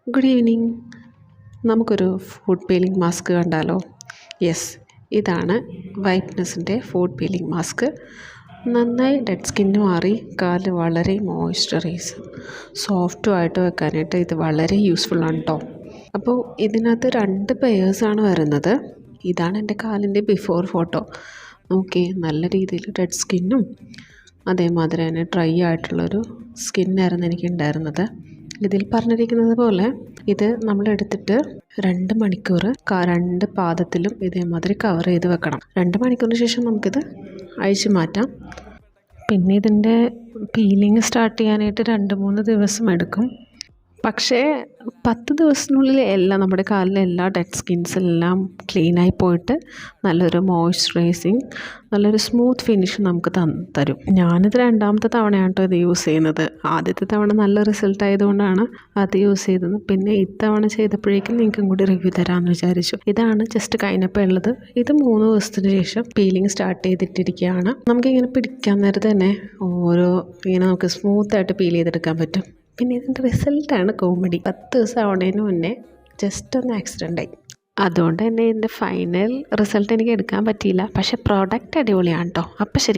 Good evening. നമുക്കൊരു food peeling mask കണ്ടാലോ? Yes, ഇതാണ് വൈറ്റ്നസിൻ്റെ ഫുഡ് പീലിംഗ് മാസ്ക്. നന്നായി ഡെഡ് സ്കിന്ന് മാറി കാല് വളരെ മോയ്സ്ചറൈസ് സോഫ്റ്റും ആയിട്ട് വെക്കാനായിട്ട് ഇത് വളരെ യൂസ്ഫുള്ളാണ് കേട്ടോ. അപ്പോൾ ഇതിനകത്ത് 2 പെയേഴ്സാണ് വരുന്നത്. ഇതാണ് എൻ്റെ കാലിൻ്റെ ബിഫോർ ഫോട്ടോ. ഓക്കെ, നല്ല രീതിയിൽ ഡെഡ് സ്കിന്നും അതേമാതിരി തന്നെ ഡ്രൈ ആയിട്ടുള്ളൊരു സ്കിന്നായിരുന്നു എനിക്കുണ്ടായിരുന്നത്. ഇതിൽ പറഞ്ഞിരിക്കുന്നത് പോലെ ഇത് നമ്മളെടുത്തിട്ട് 2 മണിക്കൂർ 2 പാദത്തിലും ഇതേമാതിരി കവർ ചെയ്ത് വെക്കണം. 2 മണിക്കൂറിന് ശേഷം നമുക്കിത് അഴിച്ചു മാറ്റാം. പിന്നെ ഇതിൻ്റെ പീലിംഗ് സ്റ്റാർട്ട് ചെയ്യാനായിട്ട് 2-3 ദിവസം എടുക്കും. പക്ഷേ 10 ദിവസത്തിനുള്ളിൽ എല്ലാം നമ്മുടെ കാലിലെ എല്ലാ ഡെഡ് സ്കിൻസ് എല്ലാം ക്ലീനായി പോയിട്ട് നല്ലൊരു മോയ്സ്ചറൈസിങ്, നല്ലൊരു സ്മൂത്ത് ഫിനിഷ് നമുക്ക് തരും. ഞാനിത് 2ാമത്തെ തവണയാണ് കേട്ടോ ഇത് യൂസ് ചെയ്യുന്നത്. ആദ്യത്തെ തവണ നല്ല റിസൾട്ട് ആയതുകൊണ്ടാണ് അത് യൂസ് ചെയ്തത്. പിന്നെ ഇത്തവണ ചെയ്തപ്പോഴേക്കും നിങ്ങൾക്കും കൂടി റിവ്യൂ തരാമെന്ന് വിചാരിച്ചു. ഇതാണ് ജസ്റ്റ് കഴിഞ്ഞപ്പോൾ ഉള്ളത്. ഇത് 3 ദിവസത്തിന് ശേഷം പീലിംഗ് സ്റ്റാർട്ട് ചെയ്തിട്ടിരിക്കുകയാണ്. നമുക്കിങ്ങനെ പിടിക്കാൻ നേരത്തെ തന്നെ ഇങ്ങനെ നമുക്ക് സ്മൂത്തായിട്ട് പീൽ ചെയ്തെടുക്കാൻ പറ്റും. പിന്നെ ഇതിൻ്റെ റിസൾട്ടാണ് കോമഡി. 10 ദിവസം ആവുന്നതിന് മുന്നേ ജസ്റ്റ് ഒന്ന് ആക്സിഡൻ്റായി. അതുകൊണ്ട് തന്നെ ഇതിൻ്റെ ഫൈനൽ റിസൾട്ട് എനിക്ക് എടുക്കാൻ പറ്റിയില്ല. പക്ഷേ പ്രോഡക്റ്റ് അടിപൊളിയാണ് കേട്ടോ. അപ്പോൾ ശരി.